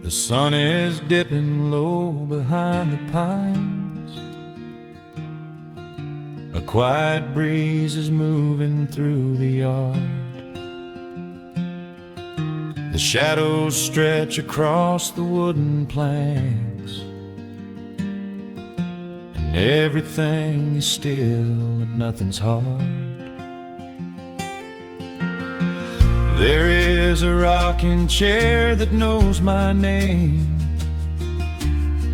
The sun is dipping low behind the pines. A quiet breeze is moving through the yard. The shadows stretch across the wooden planks, and everything is still and nothing's hard. There is a rocking chair that knows my name.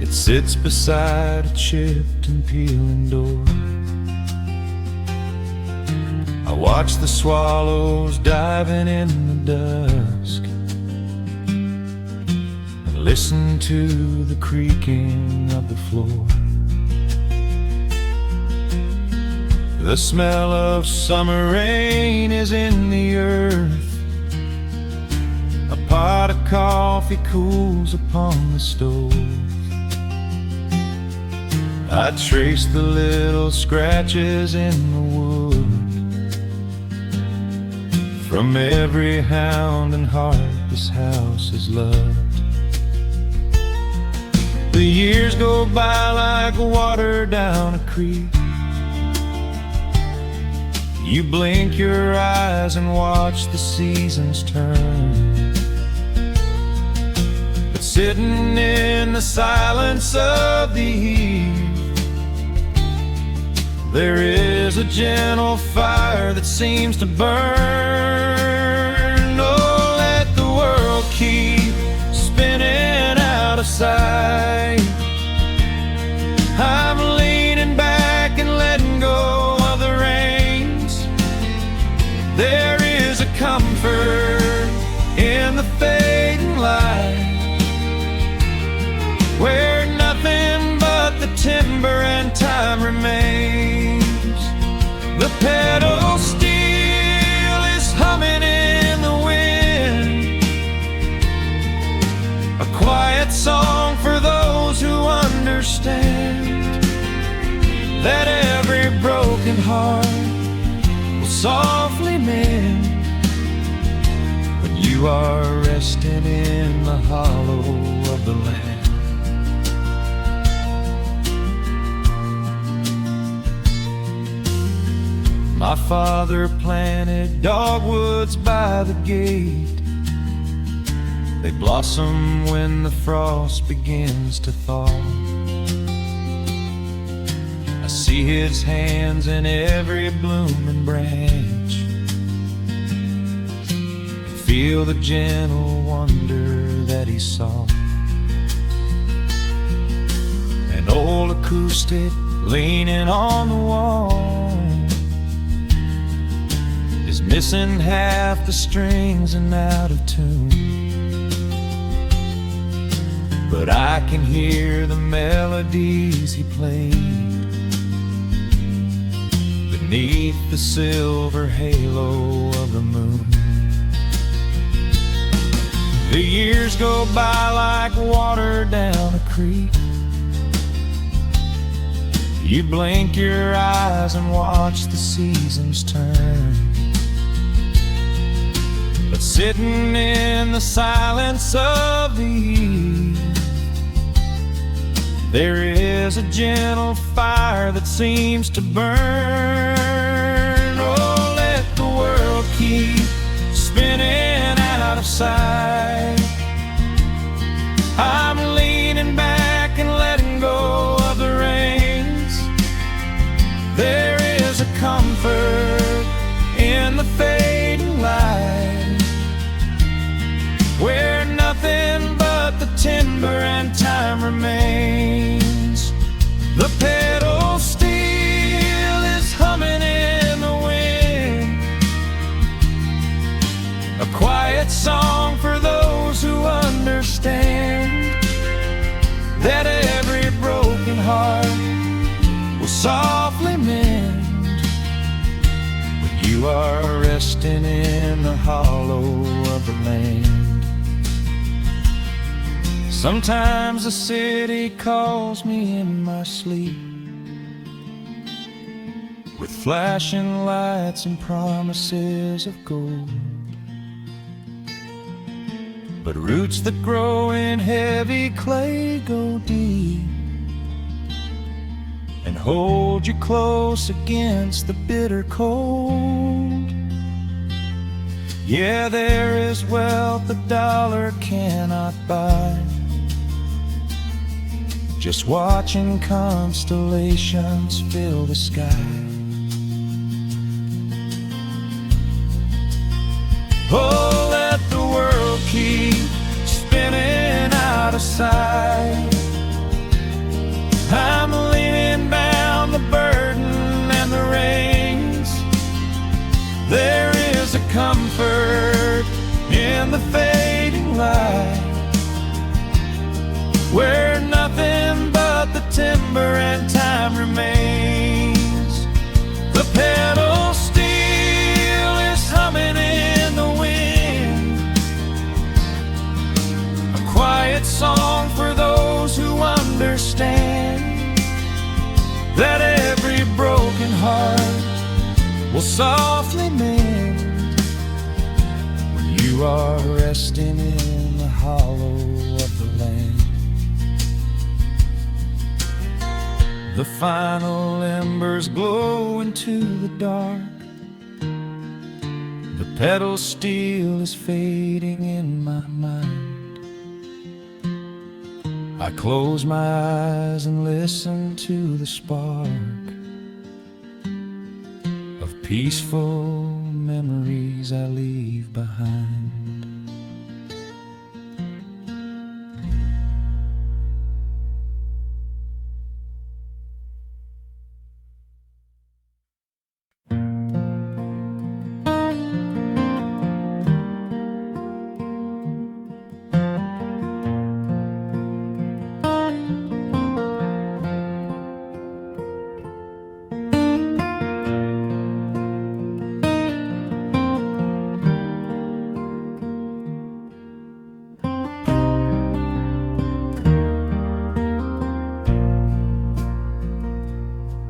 It sits beside a chipped and peeling door. I watch the swallows diving in the dusk, and listen to the creaking of the floor. The smell of summer rain is in the earth. A pot of coffee cools upon the stove. I trace the little scratches in the wood from every hound and heart this house has loved. The years go by like water down a creek. You blink your eyes and watch the seasons turn. Sitting in the silence of the eve, there is a gentle fire that seems to burn. Oh, let the world keep spinning out of sight. I'm leaning back and letting go of the reins. There is a comfort in the fading light, where nothing but the timber and time remains. The pedal steel is humming in the wind, a quiet song for those who understand that every broken heart will softly mend when you are resting in the hollow of the land. My father planted dogwoods by the gate. They blossom when the frost begins to thaw. I see his hands in every blooming branch, and feel the gentle wonder that he saw. An old acoustic leaning on the wall is missing half the strings and out of tune, but I can hear the melodies he played beneath the silver halo of the moon. The years go by like water down a creek. You blink your eyes and watch the seasons turn. But sitting in the silence of the eve, there is a gentle fire that seems to burn. Oh, let the world keep spinning out of sight. I'm leaning back and letting go of the reins. There is a comfort in the fading light, where nothing but the timber and time remains. The pedal steel is humming in the wind, a quiet song for those who understand that every broken heart will softly mend when you are resting in the hollow of the land. Sometimes the city calls me in my sleep, with flashing lights and promises of gold. but roots that grow in heavy clay go deep and hold you close against the bitter cold. Yeah, there is wealth a dollar cannot buy, just watching constellations fill the sky. Oh, let the world keep spinning out of sight. I'm leaning down the burden and the reins. There is a comfort in the fading light, where nothing but the timber and time remains. The pedal steel is humming in the wind, a quiet song for those who understand that every broken heart will softly mend when you are resting in the hollow of the land. The final embers glow into the dark. The pedal steel is fading in my mind. I close my eyes and listen to the spark of peaceful memories I leave behind.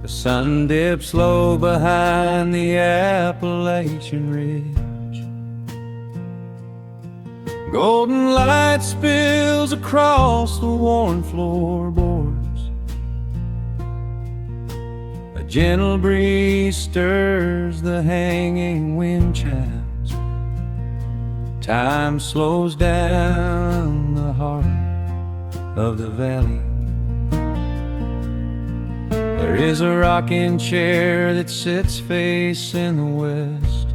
The sun dips low behind the Appalachian Ridge. Golden light spills across the worn floorboards. A gentle breeze stirs the hanging wind chimes. Time slows down the heart of the valley. There is a rocking chair that sits facing the west,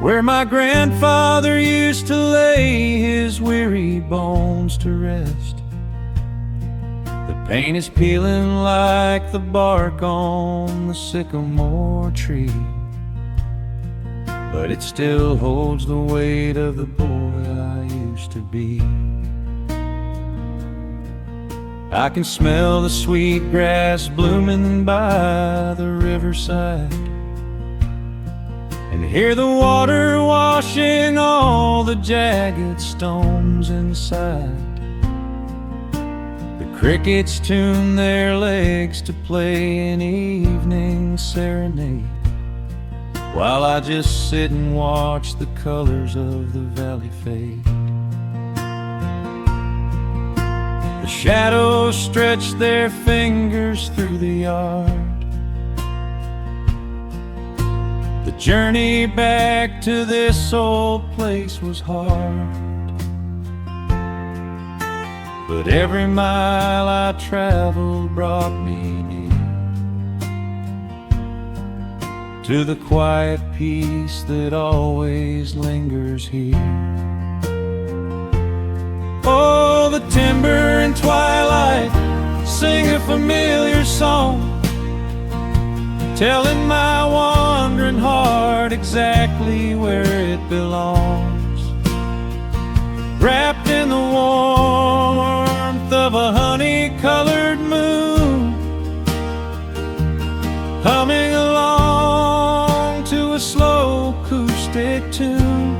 where my grandfather used to lay his weary bones to rest. The paint is peeling like the bark on the sycamore tree, but it still holds the weight of the boy I used to be. I can smell the sweet grass blooming by the riverside, and hear the water washing all the jagged stones inside. The crickets tune their legs to play an evening serenade, while I just sit and watch the colors of the valley fade. The shadows stretch their fingers through the yard. The journey back to this old place was hard, but every mile I traveled brought me near to the quiet peace that always lingers here. Oh, the timber and twilight sing a familiar song, telling my wandering heart exactly where it belongs. Wrapped in the warmth of a honey-colored moon, humming along to a slow acoustic tune.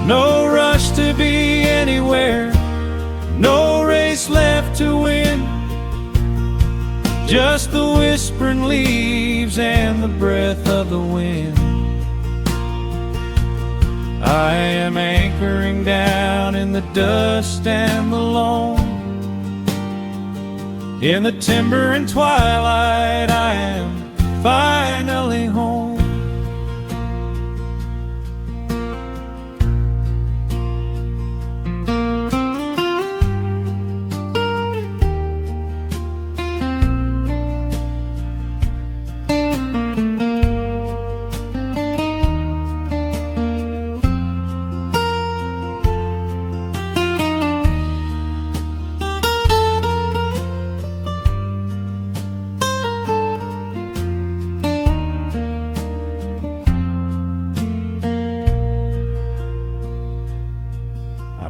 No rush to be anywhere, no race left to win, just the whispering leaves and the breath of the wind. I am anchoring down in the dust and the loam. In the timber and twilight, I am finally home.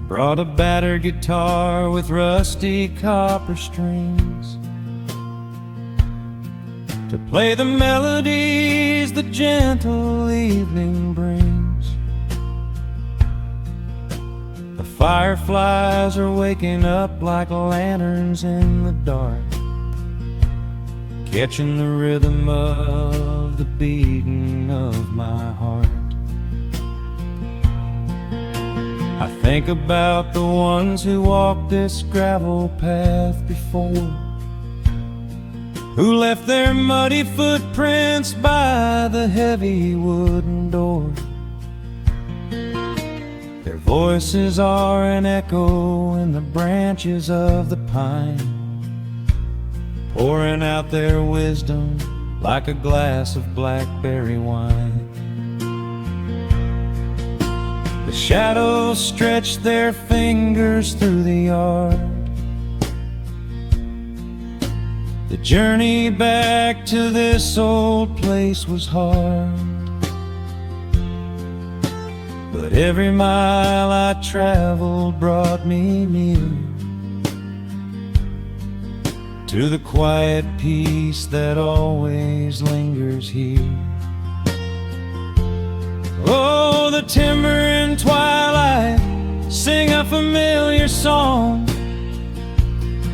Brought a battered guitar with rusty copper strings to play the melodies the gentle evening brings. The fireflies are waking up like lanterns in the dark, catching the rhythm of the beating of my heart. I think about the ones who walked this gravel path before, who left their muddy footprints by the heavy wooden door. Their voices are an echo in the branches of the pine, pouring out their wisdom like a glass of blackberry wine. The shadows stretch their fingers through the yard. The journey back to this old place was hard, but every mile I traveled brought me near to the quiet peace that always lingers here. Oh, the timber and twilight sing a familiar song,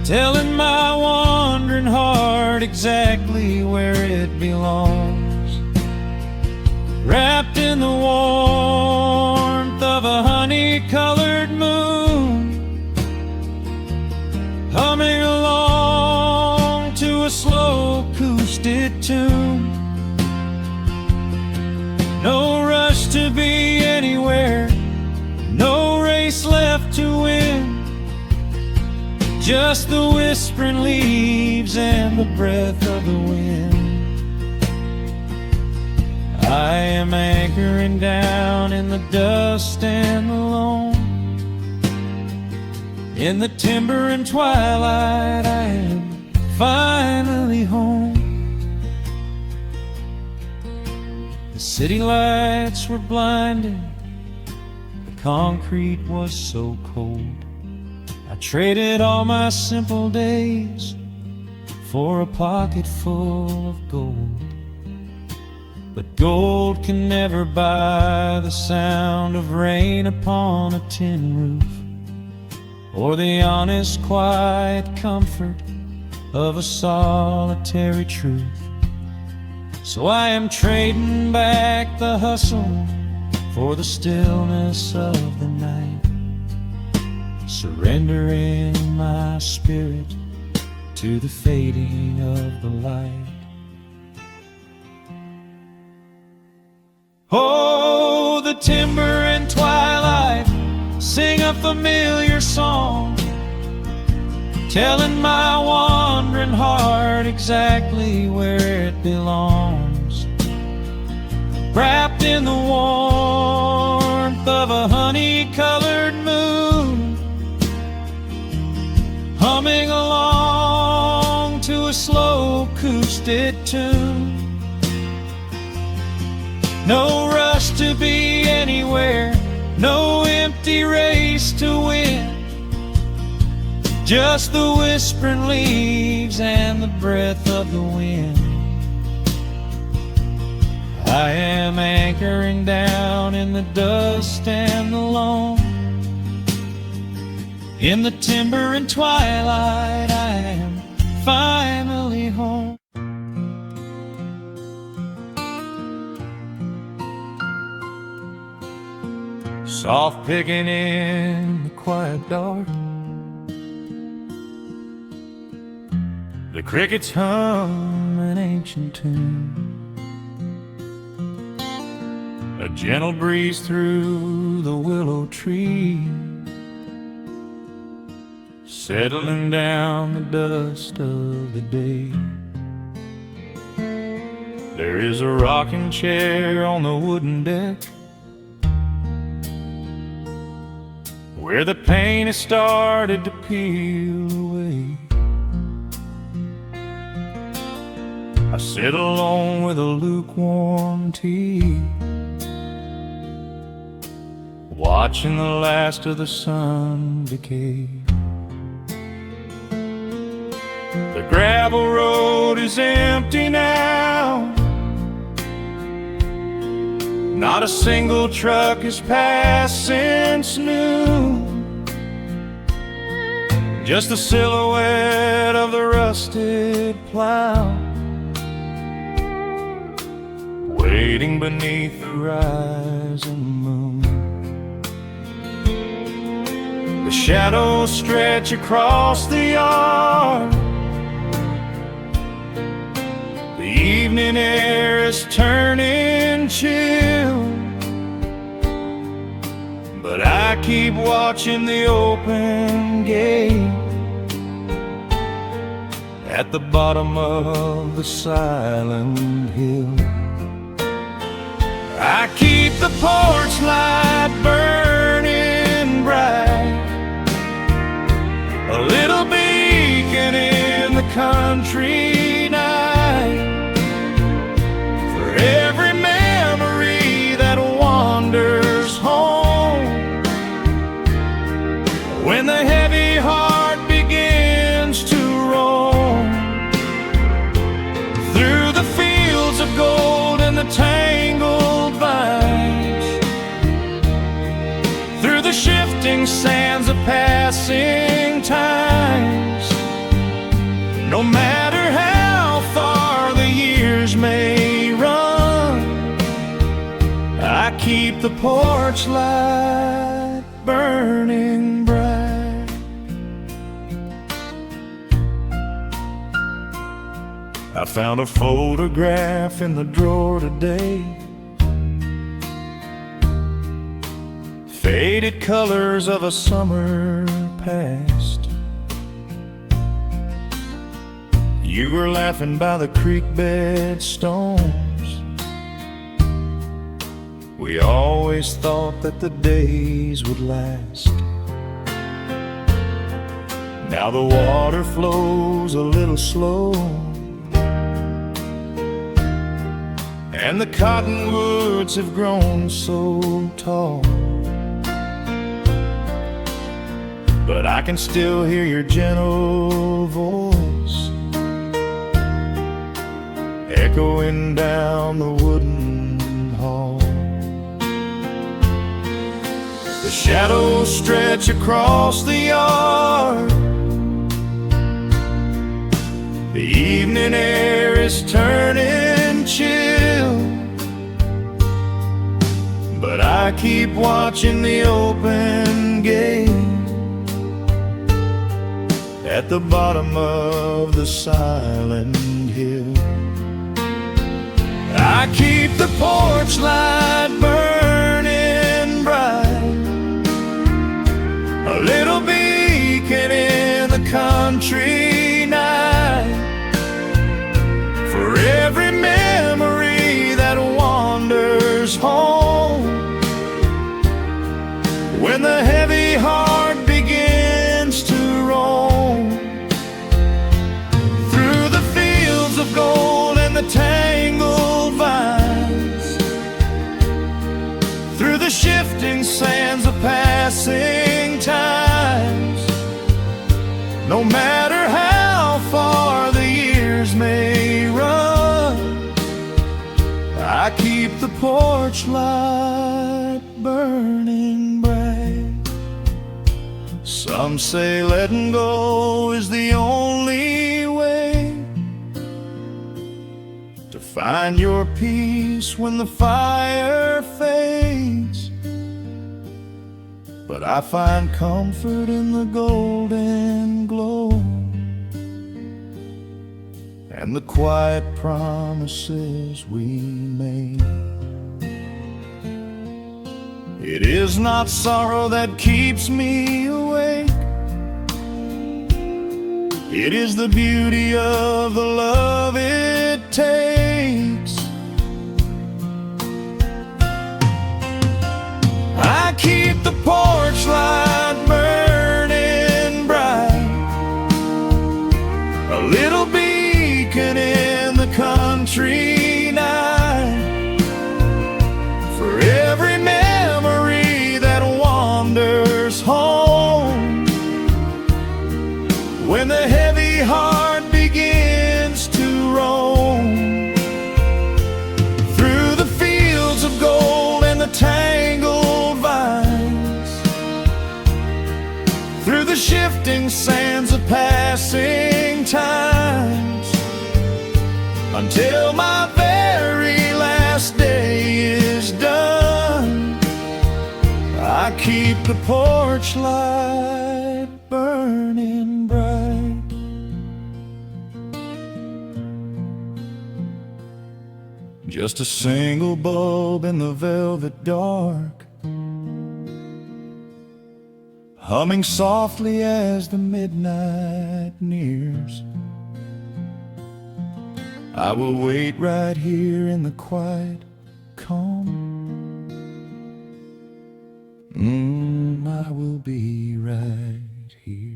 telling my wandering heart exactly where it belongs. Wrapped in the warmth of a honey-colored moon, humming along to a slow acoustic tune. No rush to be anywhere, no race left to win, just the whispering leaves and the breath of the wind. I am anchoring down in the dust and the loam. In the timber and twilight, I am finally home. The city lights were blinding, the concrete was so cold. I traded all my simple days for a pocket full of gold. But gold can never buy the sound of rain upon a tin roof, or the honest, quiet comfort of a solitary truth. So I am trading back the hustle for the stillness of the night, surrendering my spirit to the fading of the light. Oh, the timber and twilight sing a familiar song, telling my wandering heart exactly where it belongs. Wrapped in the warmth of a honey-colored moon, humming along to a slow acoustic tune. No rush to be anywhere, no empty race to win, just the whispering leaves and the breath of the wind. I am anchoring down in the dust and the loam. In the timber and twilight, I am finally home. soft picking in the quiet dark. The crickets hum an ancient tune, a gentle breeze through the willow tree, settling down the dust of the day. There is a rocking chair on the wooden deck, where the paint has started to peel away. I sit alone with a lukewarm tea, watching the last of the sun decay. The gravel road is empty now, not a single truck has passed since noon, just the silhouette of the rusted plow, waiting beneath the rising moon. The shadows stretch across the yard, the evening air is turning chill, but I keep watching the open gate at the bottom of the silent hill. I keep the porch light burning bright, a little beacon in the country night, for every memory that wanders home, when the heavy heart begins to roam through the fields of gold and the tangled vines, through the shifting sands of passing times. No matter how far the years may run, I keep the porch light burning bright. I found a photograph in the drawer today, faded colors of a summer past. You were laughing by the creek bed stones. We always thought that the days would last. Now the water flows a little slow, and the cottonwoods have grown so tall, but I can still hear your gentle voice echoing down the wooden hall. The shadows stretch across the yard, the evening air is turning chill, but I keep watching the open gate at the bottom of the silent hill. I keep the porch light burning bright, a little beacon in the country night, for every memory that wanders home, when the heavy heart begins to roam through the fields of gold and the tangled vines, through the shifting sands of passing times. No matter how far the years may run, I keep the porch light burning bright. Some say letting go is the only way to find your peace when the fire fades. but I find comfort in the golden glow and the quiet promises we made. It is not sorrow that keeps me awake. It is the beauty of the love it takes. I keep the porch light burning bright, a little beacon in the country night, for every memory that wanders home when the heavy heart begins to roam through the fields of gold and the tangled vines, through the shifting sands of passing times, until my very last day is done. I keep the porch light burning bright. Just a single bulb in the velvet dark, humming softly as the midnight nears. I will wait right here in the quiet calm. I will be right here.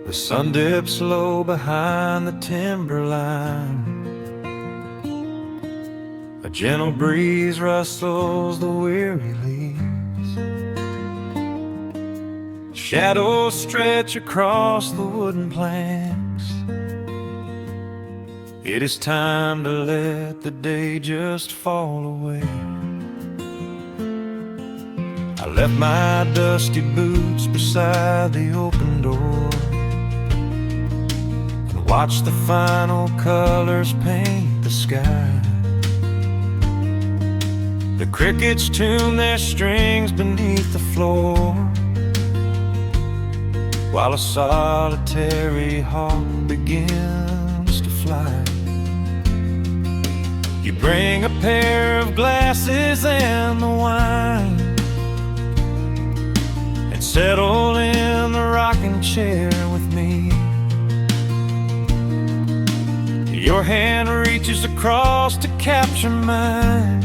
The sun dips low behind the timberline. A gentle breeze rustles the weary leaves. Shadows stretch across the wooden planks. It is time to let the day just fall away. I left my dusty boots beside the open door, watch the final colors paint the sky. The crickets tune their strings beneath the floor, while a solitary hawk begins to fly. You bring a pair of glasses and the wine, and settle in the rocking chair with me. Your hand reaches across to capture mine,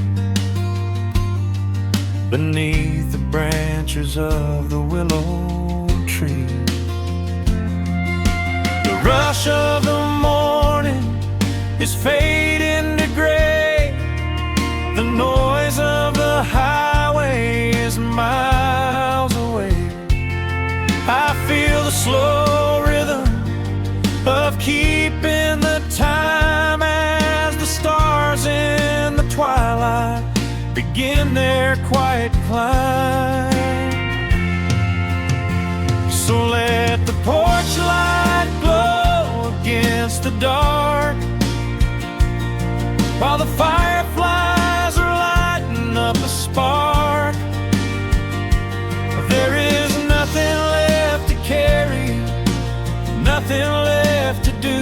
beneath the branches of the willow tree. The rush of the morning is fading to gray. The noise of the highway is miles away. I feel the slow rhythm of keeping the time as the stars in the twilight begin their quiet climb. So let the porch light glow against the dark, while the fireflies are lighting up a spark. There is nothing left to carry, nothing left to do,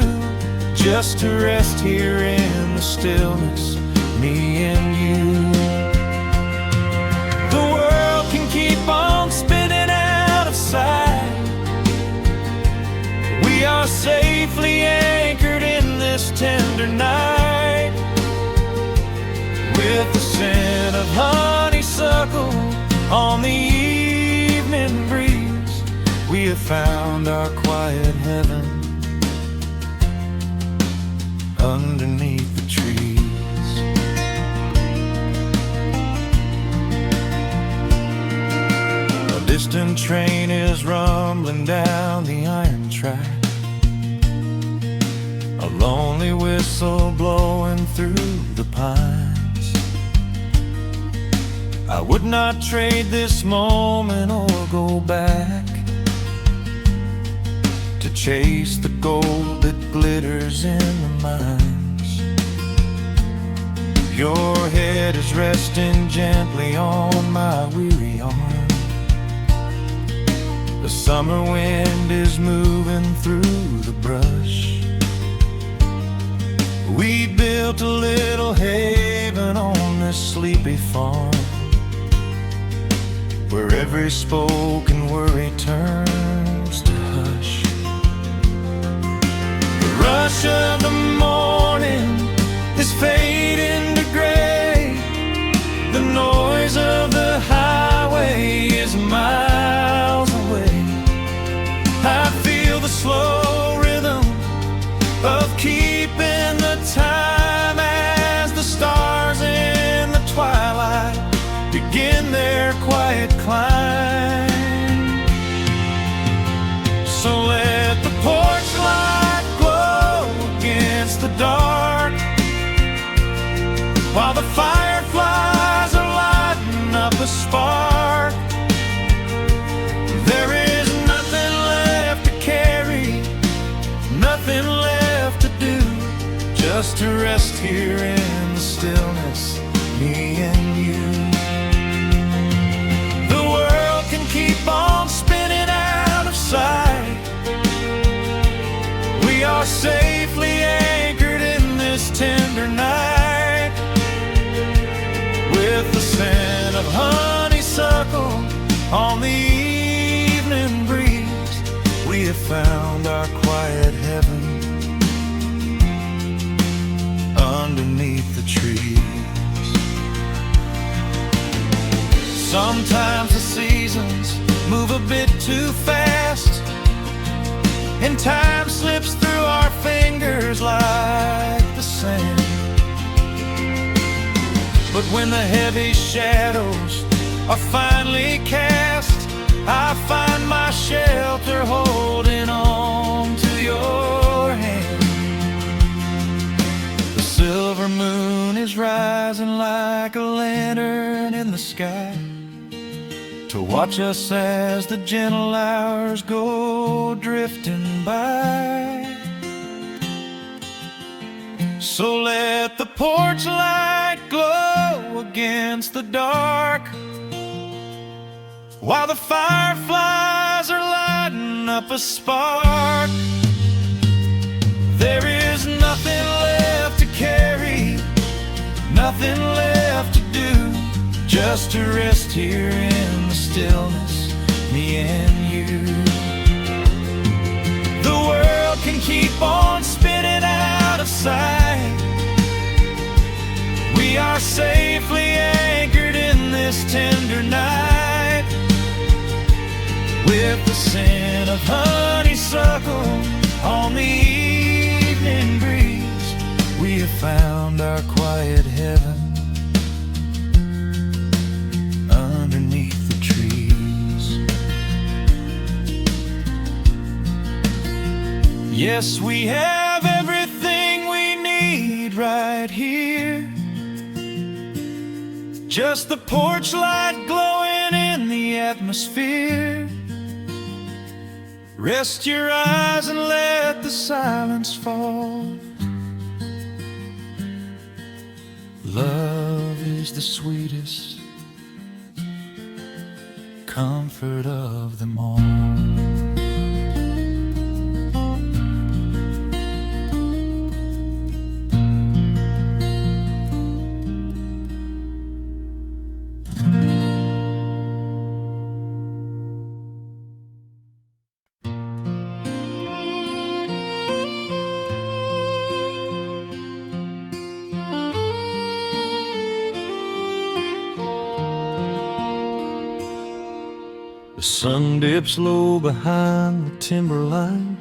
just to rest here in the stillness, me and you. The world can keep on spinning out of sight. We are safely anchored in this tender night, with the scent of honeysuckle on the evening breeze. We have found our quiet heaven underneath the trees. A distant train is rumbling down the iron track. lonely whistle blowing through the pines. I would not trade this moment or go back to chase the gold that glitters in the mines. Your head is resting gently on my weary arm. The summer wind is moving through the brush. We built a little haven on this sleepy farm, where every spoken worry turns to hush. The rush of the morning is fading to gray. The noise of the highway is miles away. I feel the slow rhythm of keeping the time as the stars in the twilight begin their quiet climb. So let the porch light glow against the dark, while the fireflies are lighting up a spark. There is nothing left to carry, nothing left to do, just to rest here in the stillness, me and you. The world can keep on spinning out of sight. We are safely anchored in this tender night. With the scent of honeysuckle on the evening breeze, we have found our quiet heaven underneath the trees. Sometimes the seasons move a bit too fast, and time slips through our fingers like the sand. But when the heavy shadows are finally cast, I find my shelter holding on to your hand. The silver moon is rising like a lantern in the sky, to watch us as the gentle hours go drifting by. So let the porch light glow against the dark, while the fireflies are lighting up a spark. There is nothing left to carry, nothing left to do, just to rest here in the stillness, me and you. The world can keep on spinning out of sight. We are safely anchored in this tender night. With the scent of honeysuckle on the evening breeze, we have found our quiet heaven underneath the trees. Yes, we have everything we need right here. Just the porch light glowing in the atmosphere. Rest your eyes and let the silence fall. Love is the sweetest comfort of them all. The sun dips low behind the timberline.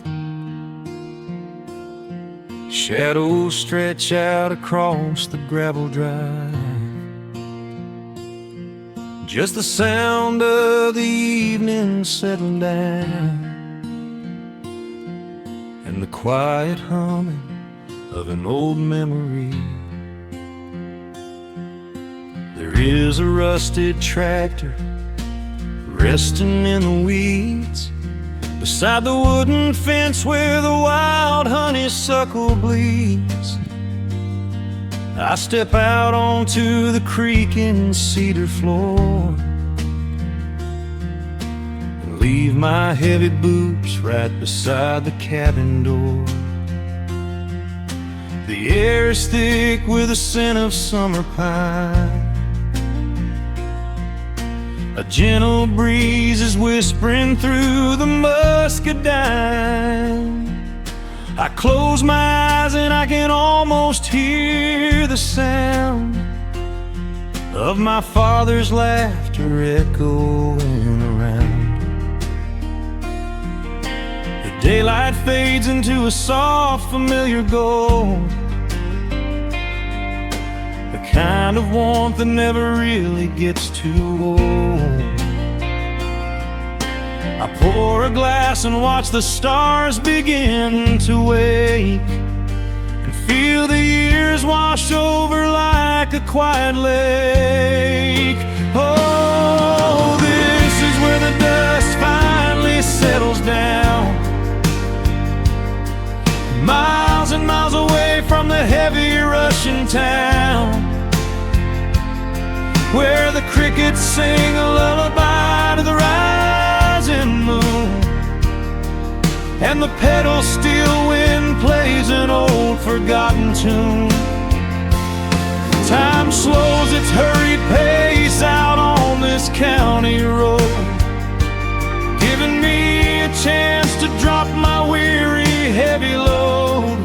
Shadows stretch out across the gravel drive. Just the sound of the evening settling down, and the quiet humming of an old memory. There is a rusted tractor resting in the weeds beside the wooden fence where the wild honeysuckle bleeds. I step out onto the creaking cedar floor and leave my heavy boots right beside the cabin door. The air is thick with the scent of summer pine. A gentle breeze is whispering through the muscadine. I close my eyes and I can almost hear the sound of my father's laughter echoing around. The daylight fades into a soft, familiar gold, the kind of warmth that never really gets too old. I pour a glass and watch the stars begin to wake, and feel the years wash over like a quiet lake. Oh, this is where the dust finally settles down, miles and miles away from the heavy Russian town, where the crickets sing a lullaby to the rising moon, and the pedal steel wind plays an old forgotten tune. Time slows its hurried pace out on this county road, giving me a chance to drop my weary heavy load,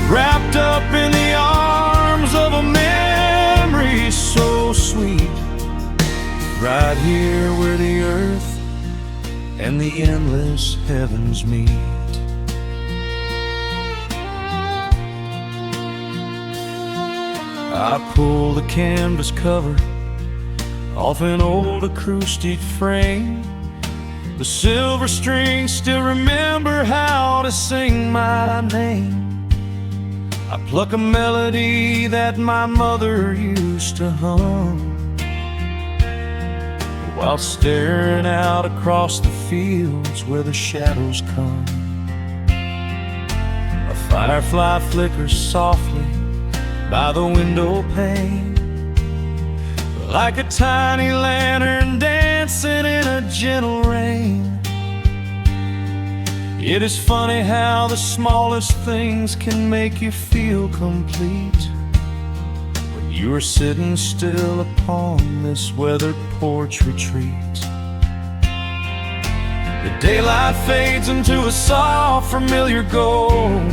wrapped up in the arms of a memory so sweet, right here where the earth and the endless heavens meet. I pull the canvas cover off an old acoustic frame. The silver strings still remember how to sing my name. I pluck a melody that my mother used to hum while staring out across the fields where the shadows come. A firefly flickers softly by the window pane, like a tiny lantern dancing in a gentle rain. It is funny how the smallest things can make you feel complete when you are sitting still upon this weathered porch retreat. The daylight fades into a soft, familiar gold,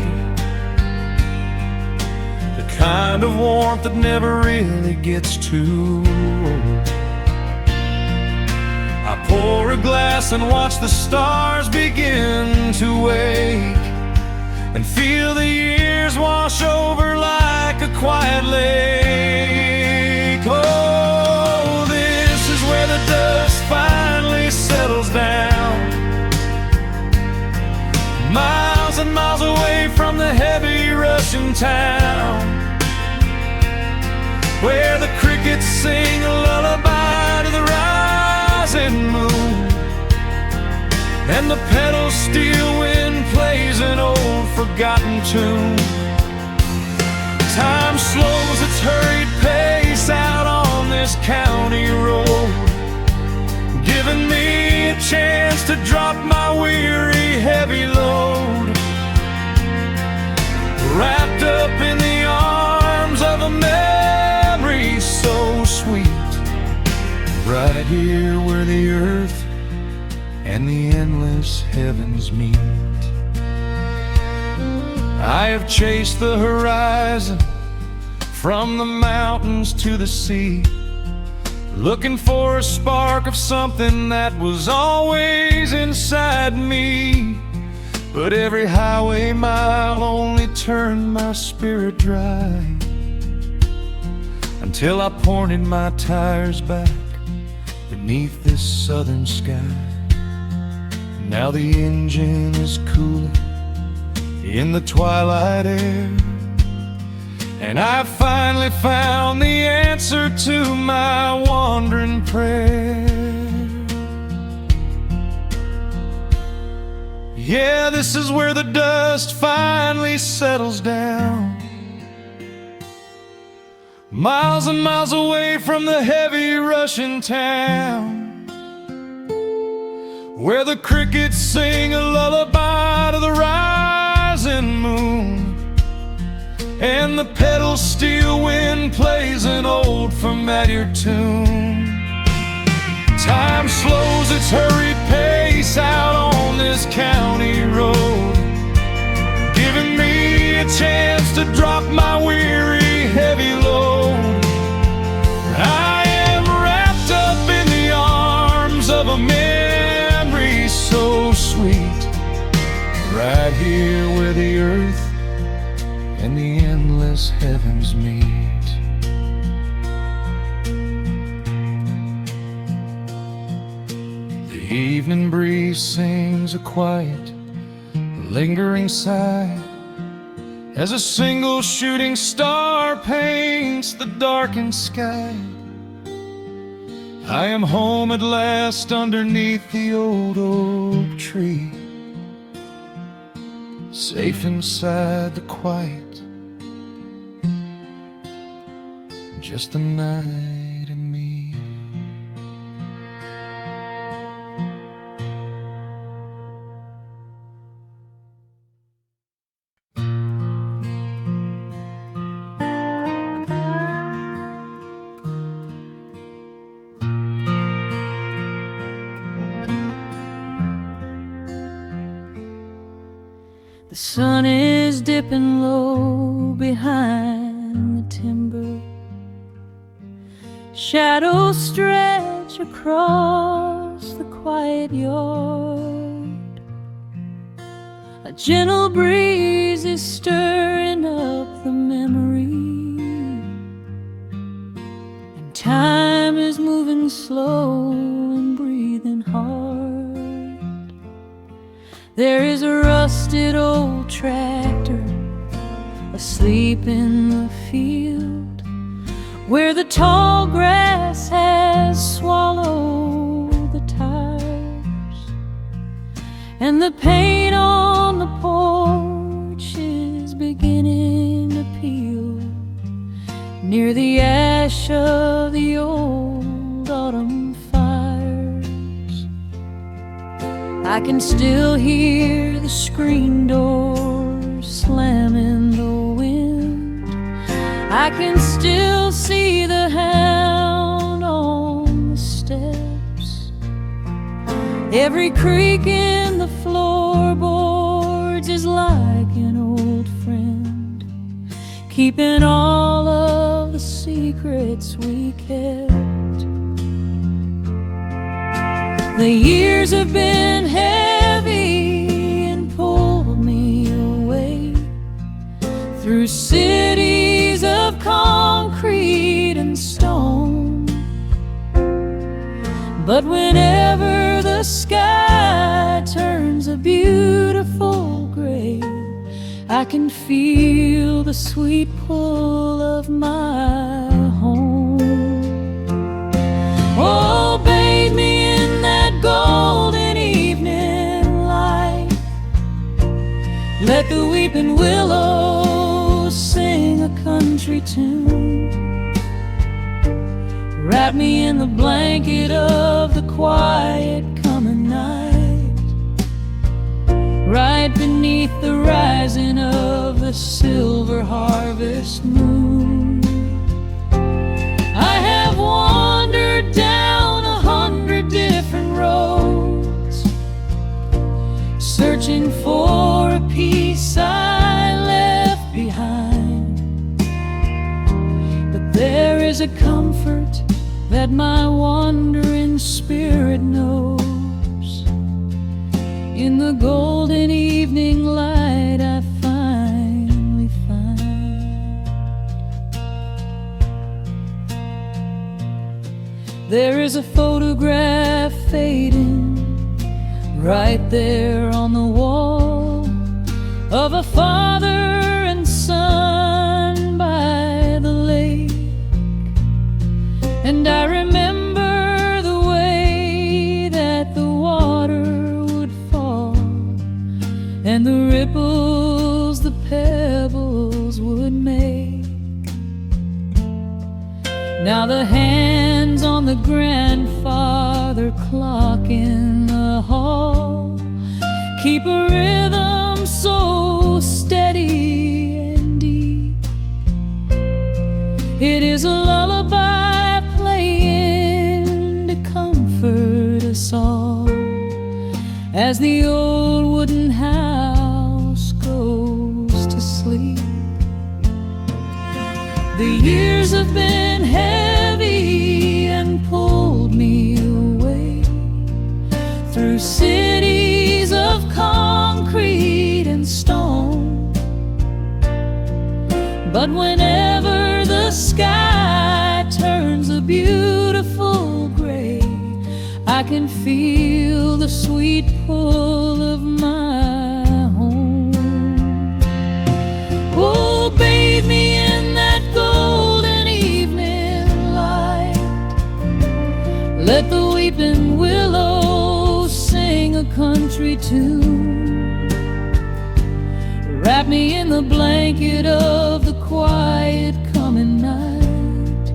the kind of warmth that never really gets too old. I pour a glass and watch the stars begin to wake, and feel the years wash over like a quiet lake. Oh, this is where the dust finally settles down, miles and miles away from the heavy Russian town, where the crickets sing a lullaby to the rising moon, and the pedal steel wind plays an old forgotten tune. Time slows its hurried pace out on this county road, giving me a chance to drop my weary heavy load, wrapped up in the arms of a memory so sweet, right here where the earth and the endless heavens meet. I have chased the horizon from the mountains to the sea, looking for a spark of something that was always inside me. But every highway mile only turned my spirit dry, until I pointed my tires back beneath this southern sky. Now the engine is cooling, in the twilight air. And I finally found the answer to my wandering prayer. Yeah, this is where the dust finally settles down, miles and miles away from the heavy Russian town, where the crickets sing a lullaby to the rising moon, and the pedal steel wind plays an old familiar tune. Time slows its hurried pace out on this county road, giving me a chance to drop my weary, heavy load. I am wrapped up in the arms of a memory so sweet, right here where the earth and the endless heavens meet. The evening breeze sings a quiet, lingering sigh as a single shooting star paints the darkened sky. I am home at last underneath the old oak tree, safe inside the quiet, just the night and me. The sun is dipping low behind the timber. Shadows stretch across the quiet yard. A gentle breeze is stirring up the memory, and time is moving slow and breathing hard. There is a rusted old tractor asleep in the field, where the tall grass has swallowed the tires, and the paint on the porch is beginning to peel near the ash of the old autumn fires. I can still hear the screen door slam in the wind. I can still see the hound on the steps. Every creak in the floorboards is like an old friend, keeping all of the secrets we kept. The years have been heavy and pulled me away through cities of concrete and stone. But whenever the sky turns a beautiful gray, I can feel the sweet pull of my home. Oh, bathe me in that golden evening light. Let the weeping willows sing a country tune. Wrap me in the blanket of the quiet coming night, right beneath the rising of the silver harvest moon. I have wandered down 100 different roads, searching for a piece I left behind. But there is a comfort that my wandering spirit knows. In the golden evening light I finally find. There is a photograph fading right there on the wall, of a father and son by the lake. And I remember the way that the water would fall, and the ripples the pebbles would make. Now the hands on the grandfather clock in the hall keep a rhythm so steady and deep. It is a lullaby playing to comfort us all as the old wooden house goes to sleep. The years have been heavy and pulled me away through cities of concrete and stone. But whenever the sky turns a beautiful gray, I can feel the sweet pull of my home. Oh, bathe me in that golden evening light. Let the weeping willows sing a country tune. Wrap me in the blanket of the quiet coming night,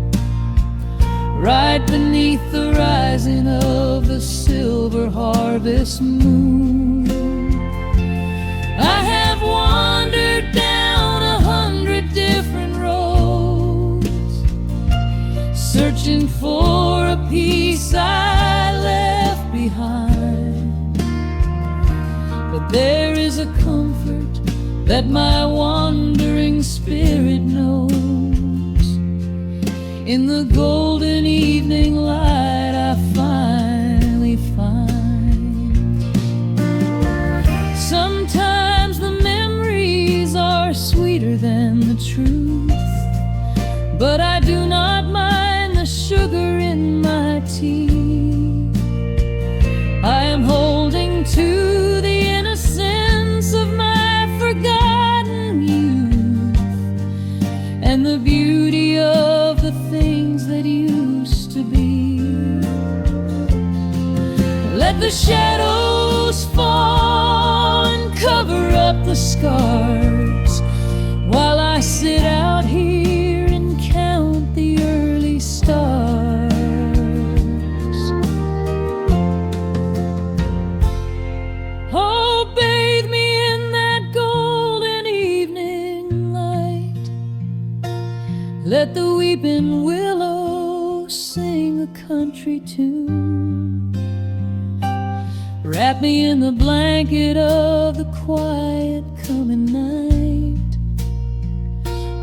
right beneath the rising of the silver harvest moon. I have wandered down 100 different roads, searching for a piece I left behind. But there is a comfort that my wandering spirit knows. In the golden evening light I finally find. Sometimes the memories are sweeter than the truth, but I do not mind the sugar in my tea. I am holding to the innocence of my forgotten youth and the beauty of the things that used to be. Let the shadows fall and cover up the scars while I sit out here and count the early stars. Oh, bathe me in that golden evening light. Let the weeping willow sing a country tune. Wrap me in the blanket of the quiet coming night,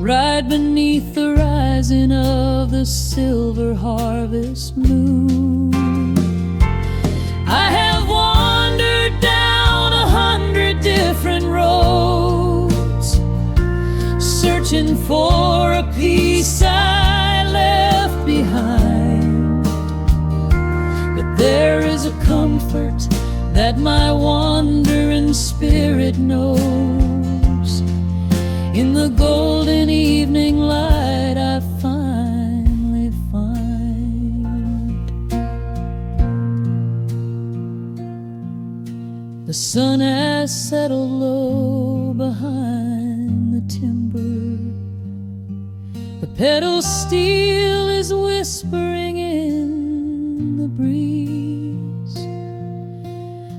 right beneath the rising of the silver harvest moon. I have wandered down 100 different roads, searching for a piece I left behind. But there is a comfort that my wandering spirit knows. In the golden evening light I finally find. The sun has settled low behind the timber. The pedal steel is whispering in the breeze.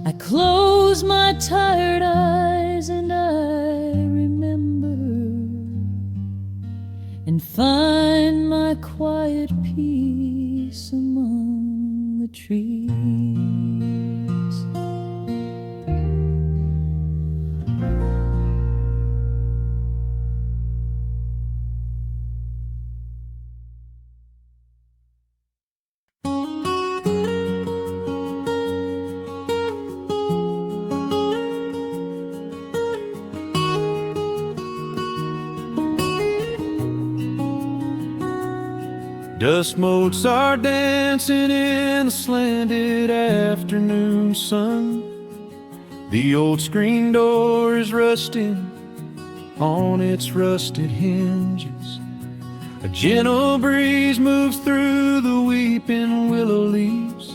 I close my tired eyes and I remember and find my quiet peace among the trees. Dust motes are dancing in the slanted afternoon sun. The old screen door is rusting on its rusted hinges. A gentle breeze moves through the weeping willow leaves.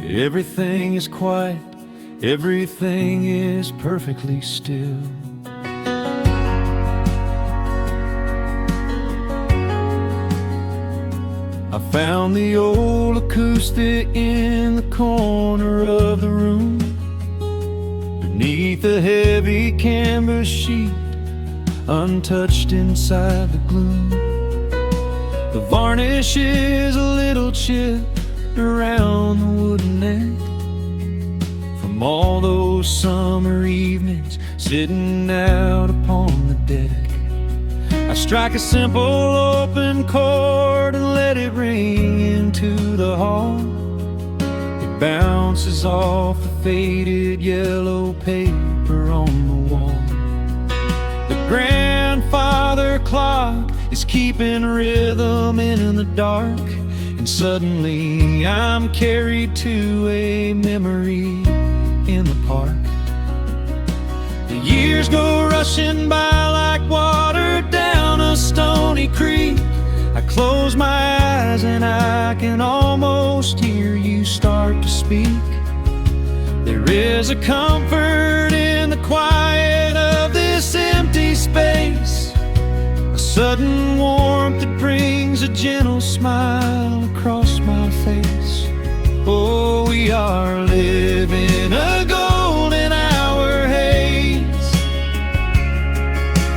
Everything is quiet, everything is perfectly still. I found the old acoustic in the corner of the room, beneath a heavy canvas sheet, untouched inside the gloom. The varnish is a little chipped around the wooden neck from all those summer evenings sitting out upon the deck. I strike a simple open chord and let it ring into the hall. It bounces off the faded yellow paper on the wall. The grandfather clock is keeping rhythm in the dark, and suddenly I'm carried to a memory in the park. The years go rushing by like water down a stony creek. I close my eyes and I can almost hear you start to speak. There is a comfort in the quiet of this empty space, a sudden warmth that brings a gentle smile across my face. Oh, we are living a golden hour haze,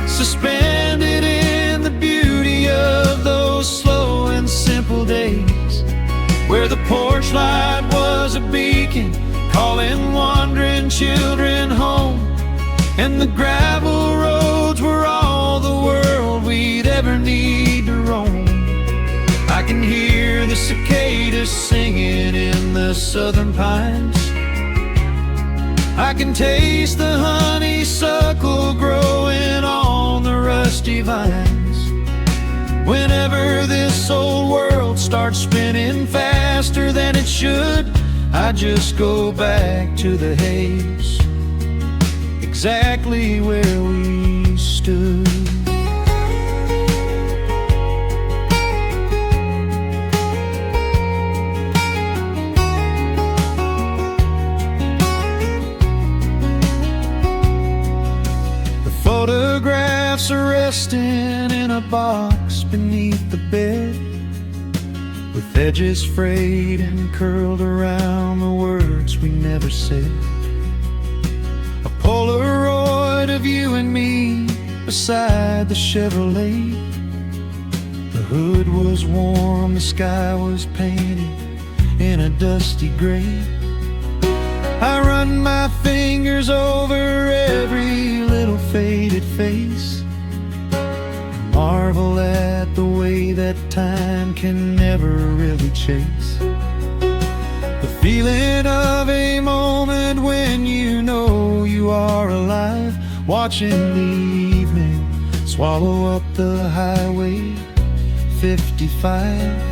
suspended in the beauty of those slow and simple days, where the porch light was a beacon calling wandering children home, and the gravel roads were all the world we'd ever need to roam. I can hear the cicadas singing in the southern pines. I can taste the honeysuckle growing on the rusty vines. Whenever this old world starts spinning faster than it should, I just go back to the haze, exactly where we stood. Photographs are resting in a box beneath the bed, with edges frayed and curled around the words we never said. A Polaroid of you and me beside the Chevrolet. The hood was warm, the sky was painted in a dusty gray. I run my fingers over every little faded face, marvel at the way that time can never really chase. The feeling of a moment when you know you are alive, watching the evening swallow up the highway 55.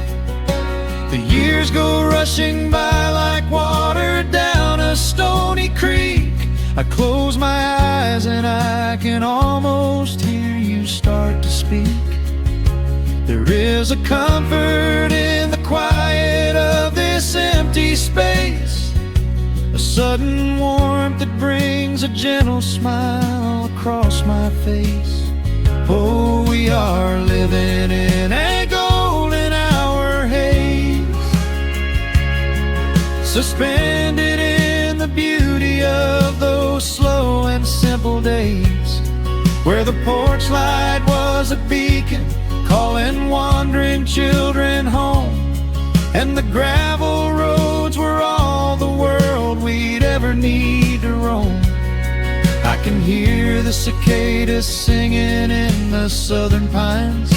The years go rushing by like water down a stony creek. I close my eyes and I can almost hear you start to speak. There is a comfort in the quiet of this empty space, a sudden warmth that brings a gentle smile across my face. Oh, we are living in a golden hour haze, suspended in the beauty of those slow and simple days, where the porch light was a beacon calling wandering children home, and the gravel roads were all the world we'd ever need to roam. I can hear the cicadas singing in the southern pines.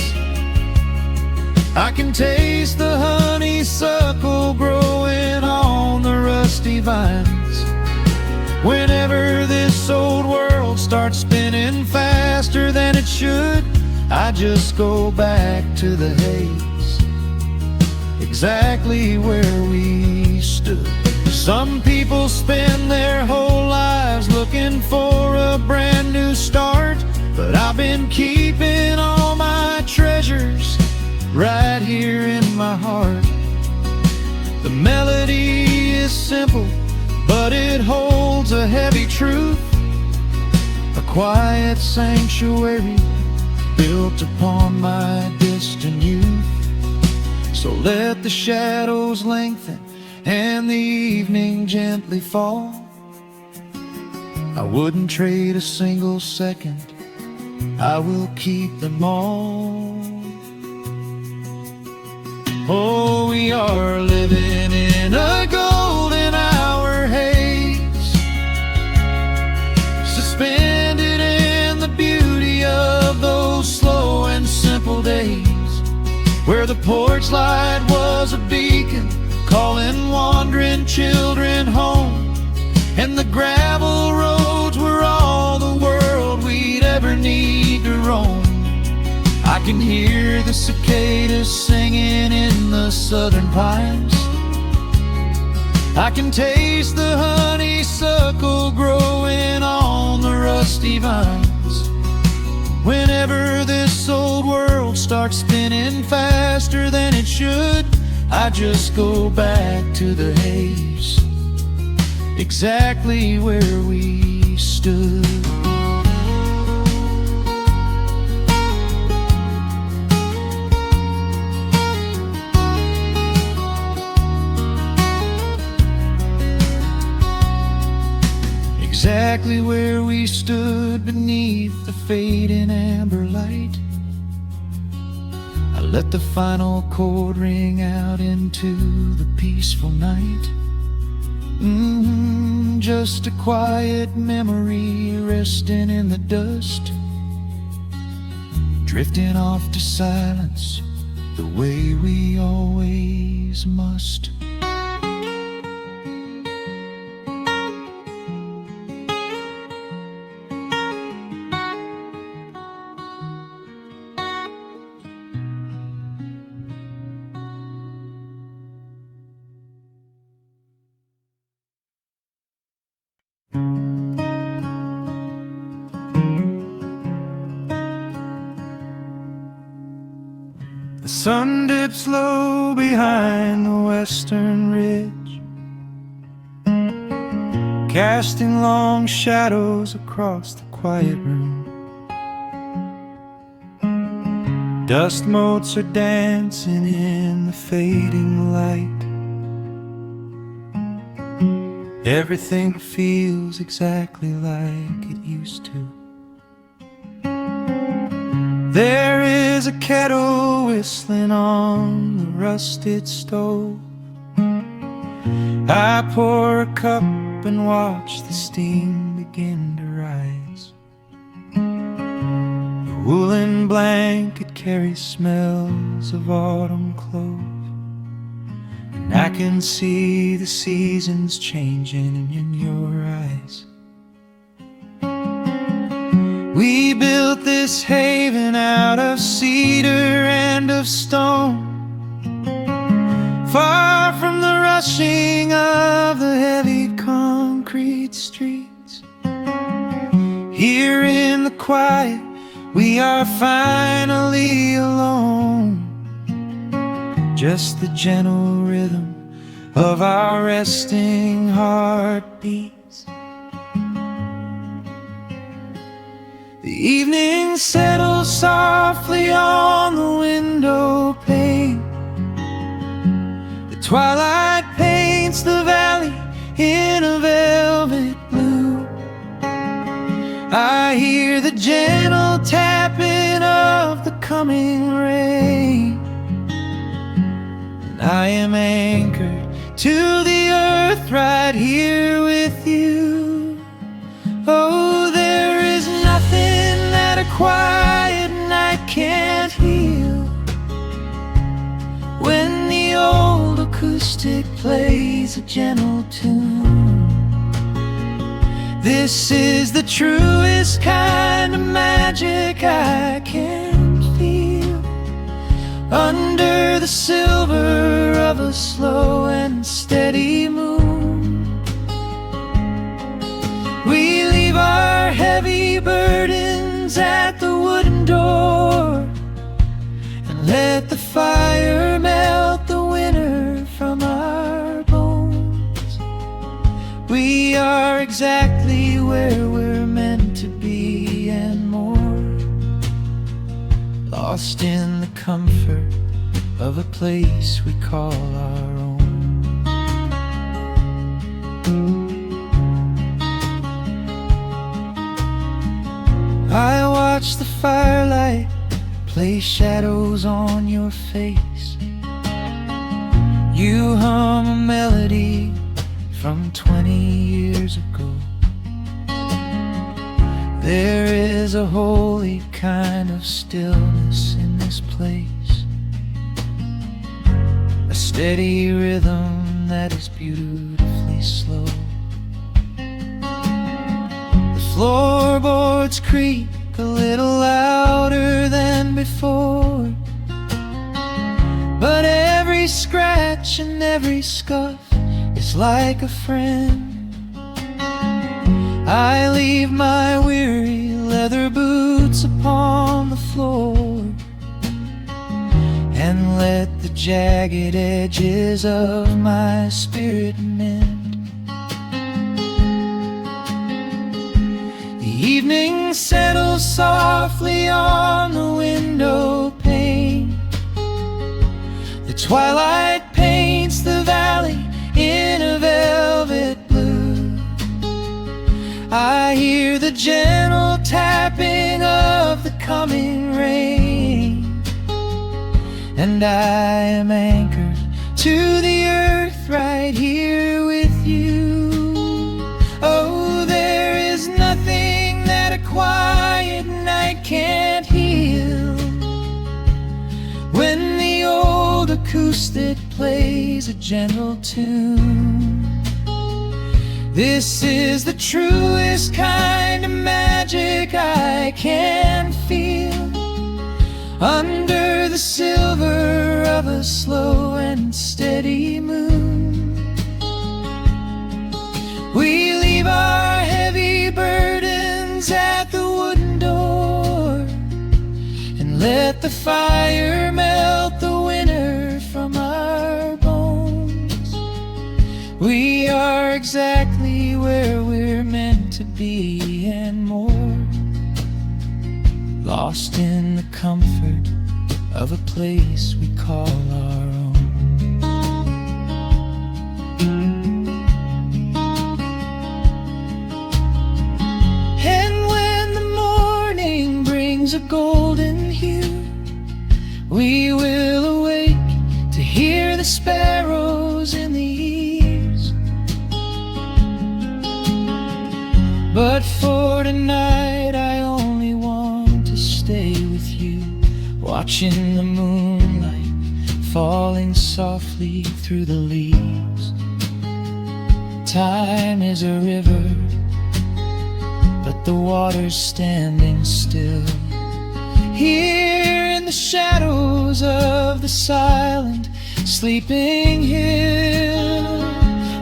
I can taste the honeysuckle growing on the rusty vines. Whenever this old world starts spinning faster than it should, I just go back to the haze, exactly where we stood. Some people spend their whole lives looking for a brand new start, but I've been keeping all my treasures right here in my heart. The melody is simple, but it holds a heavy truth, a quiet sanctuary built upon my distant youth. So let the shadows lengthen and the evening gently fall. I wouldn't trade a single second, I will keep them all. Oh, we are living in a golden hour haze, suspended in the beauty of those slow and simple days, where the porch light was a beacon calling wandering children home, and the gravel roads were all the world we'd ever need to roam. I can hear the cicadas singing in the southern pines, I can taste the honeysuckle growing on the rusty vines. Whenever this old world starts spinning faster than it should, I just go back to the haze, exactly where we stood. Exactly where we stood beneath the fading amber light. I let the final chord ring out into the peaceful night. Just a quiet memory resting in the dust, drifting off to silence the way we always must. The sun dips low behind the western ridge, casting long shadows across the quiet room. Dust motes are dancing in the fading light. Everything feels exactly like it used to. There is a kettle whistling on the rusted stove. I pour a cup and watch the steam begin to rise. The woolen blanket carries smells of autumn clove, and I can see the seasons changing in your eyes. We built this haven out of cedar and of stone, far from the rushing of the heavy concrete streets. Here in the quiet, we are finally alone, just the gentle rhythm of our resting heartbeats. The evening settles softly on the window pane. The twilight paints the valley in a velvet blue. I hear the gentle tapping of the coming rain, and I am anchored to the earth right here with you. Oh, there is nothing that a quiet night can't heal, when the old acoustic plays a gentle tune. This is the truest kind of magic I can feel, under the silver of a slow and steady moon. place we call our own. I watch the firelight play shadows on your face. You hum a melody from 20 years ago. There is a holy kind of stillness in this place, a steady rhythm that is beautifully slow. The floorboards creak a little louder than before, but every scratch and every scuff is like a friend. I leave my weary leather boots upon the floor and let the jagged edges of my spirit mend. The evening settles softly on the window pane. The twilight paints the valley in a velvet blue. I hear the gentle tapping of the coming rain, and I am anchored to the earth right here with you. Oh, there is nothing that a quiet night can't heal. When the old acoustic plays a gentle tune, this is the truest kind of magic I can feel. Under the silver of a slow and steady moon, we leave our heavy burdens at the wooden door and let the fire melt the winter from our bones. We are exactly where we're meant to be and more, lost in the comfort of a place we call our own. And when the morning brings a golden hue, we will awake to hear the sparrows in the eaves. But for tonight I only want to stay with you, watching the moonlight falling softly through the leaves. Time is a river, but the water's standing still. Here in the shadows of the silent sleeping hill.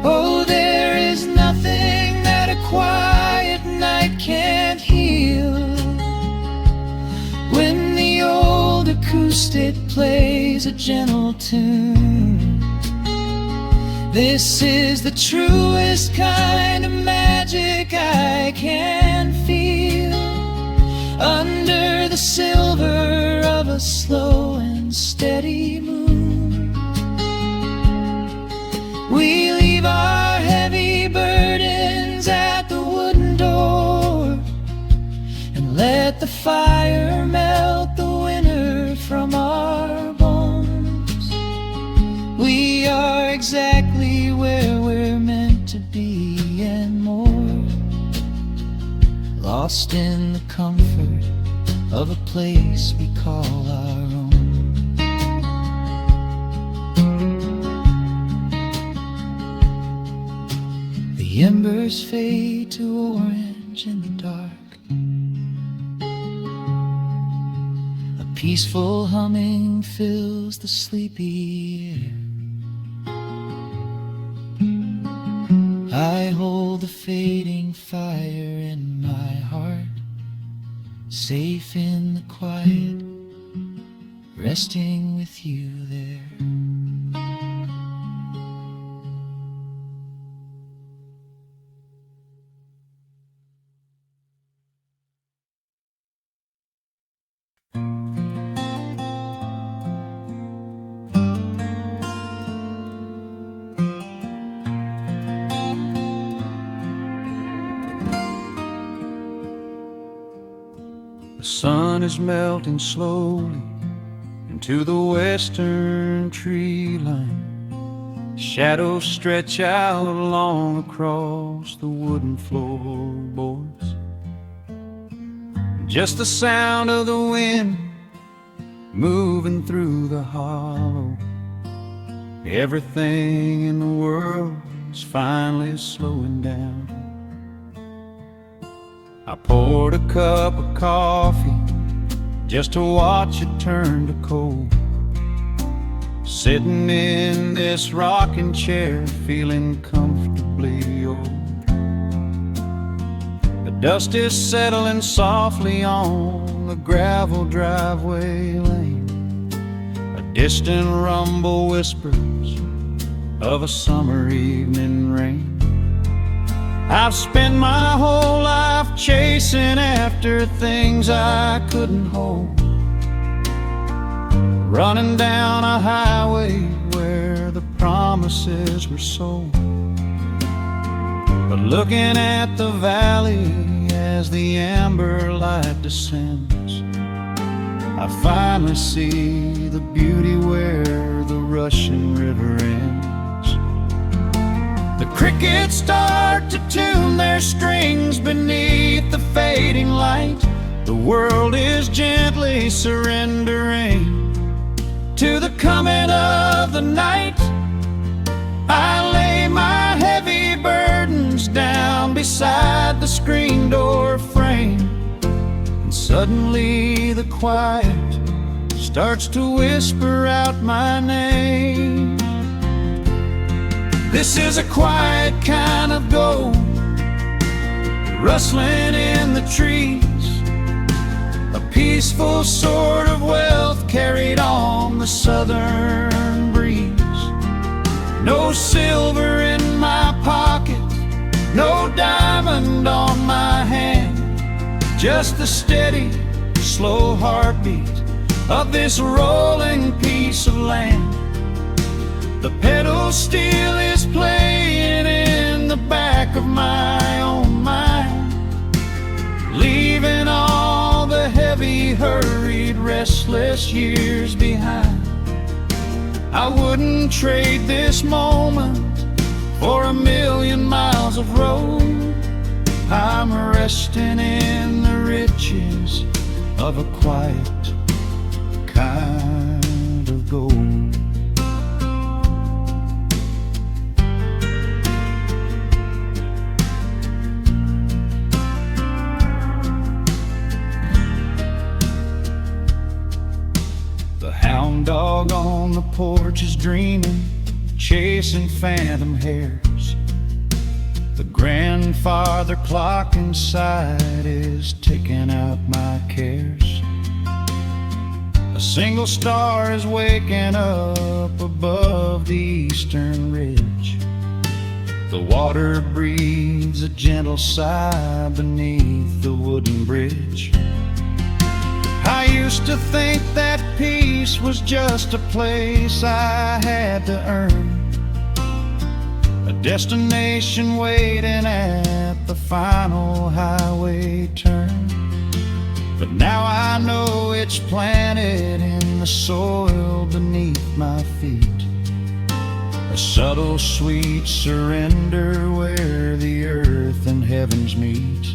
Oh, there is nothing that a quiet night can't heal. When the old acoustic plays a gentle tune, this is the truest kind of magic I can feel. Under the silver of a slow and steady moon, we leave our heavy burdens at the wooden door and let the fire melt the winter from our bones. We are exactly where we're meant to be and more, lost in the comfort of a place we call our own. The embers fade to orange in the dark. A peaceful humming fills the sleepy air. I hold the fading fire in my heart, safe in the quiet, resting with you there. sun is melting slowly into the western tree line. Shadows stretch out long across the wooden floorboards. Just the sound of the wind moving through the hollow. Everything in the world is finally slowing down. I poured a cup of coffee just to watch it turn to cold. Sitting in this rocking chair, feeling comfortably old. The dust is settling softly on the gravel driveway lane. A distant rumble whispers of a summer evening rain. I've spent my whole life chasing after things I couldn't hold, running down a highway where the promises were sold. But looking at the valley as the amber light descends, I finally see the beauty where the rushing river ends. The crickets start to tune their strings beneath the fading light. The world is gently surrendering to the coming of the night. I lay my heavy burdens down beside the screen door frame, and suddenly the quiet starts to whisper out my name. This is a quiet kind of gold, rustling in the trees, a peaceful sort of wealth carried on the southern breeze. No silver in my pocket, no diamond on my hand, just the steady, slow heartbeat of this rolling piece of land. The pedal steel is playing in the back of my own mind, leaving all the heavy, hurried, restless years behind. I wouldn't trade this moment for 1,000,000 miles of road. I'm resting in the riches of a quiet kind of gold. Hound dog on the porch is dreaming, chasing phantom hares. The grandfather clock inside is taking out my cares. A single star is waking up above the eastern ridge. The water breathes a gentle sigh beneath the wooden bridge. I used to think that peace was just a place I had to earn, a destination waiting at the final highway turn. But now I know it's planted in the soil beneath my feet, a subtle, sweet surrender where the earth and heavens meet.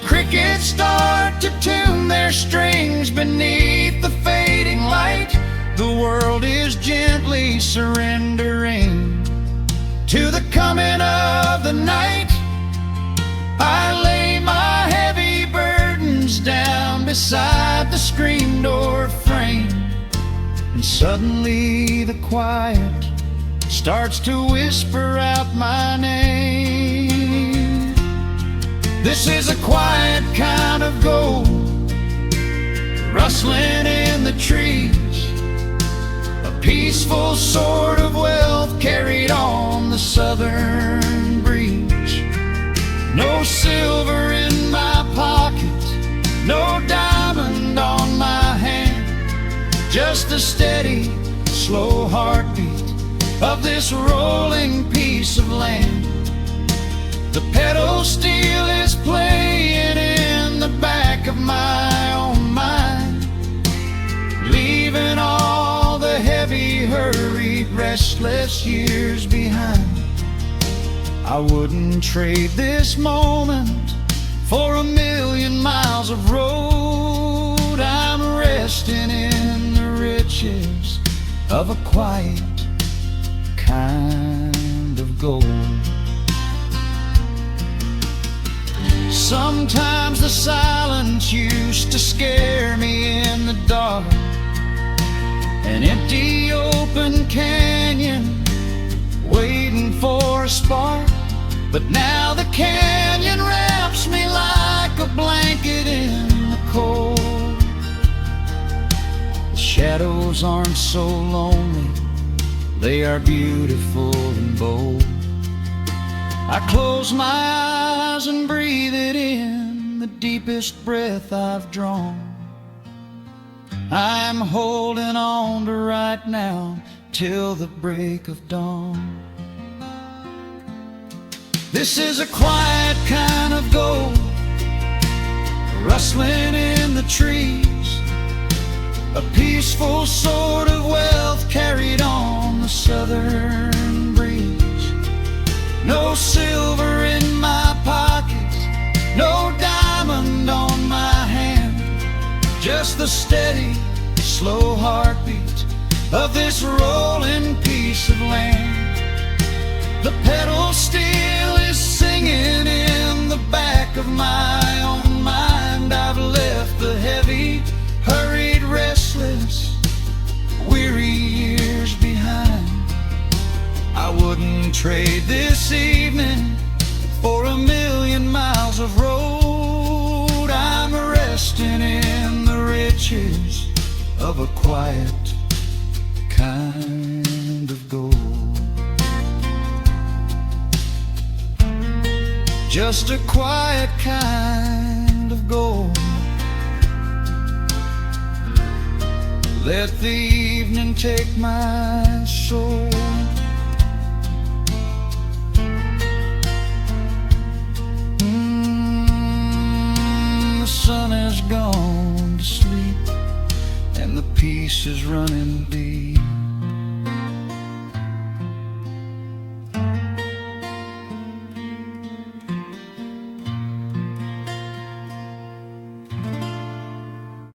Crickets start to tune their strings beneath the fading light. The world is gently surrendering to the coming of the night. I lay my heavy burdens down beside the screen door frame, and suddenly the quiet starts to whisper out my name. This is a quiet kind of gold, rustling in the trees, a peaceful sort of wealth carried on the southern breeze. No silver in my pocket, no diamond on my hand, just the steady, slow heartbeat of this rolling piece of land. The pedal steel is playing in the back of my own mind, leaving all the heavy, hurried, restless years behind. I wouldn't trade this moment for 1,000,000 miles of road. I'm resting in the riches of a quiet kind of gold. Sometimes the silence used to scare me in the dark, an empty open canyon waiting for a spark. But now the canyon wraps me like a blanket in the cold. The shadows aren't so lonely, they are beautiful and bold. I close my eyes and breathe it in, the deepest breath I've drawn. I'm holding on to right now till the break of dawn. This is a quiet kind of gold, rustling in the trees, a peaceful sort of wealth carried on the southern breeze. No silver in my pocket, no diamond on my hand, just the steady, slow heartbeat of this rolling piece of land. The pedal steel is singing in the back of my own mind. I've left the heavy, hurried, restless, weary years behind. I wouldn't trade this evening for 1,000,000 miles of road. I'm resting in the riches of a quiet kind of gold. Just a quiet kind of gold. Let the evening take my soul. The sun has gone to sleep and the peace is running deep.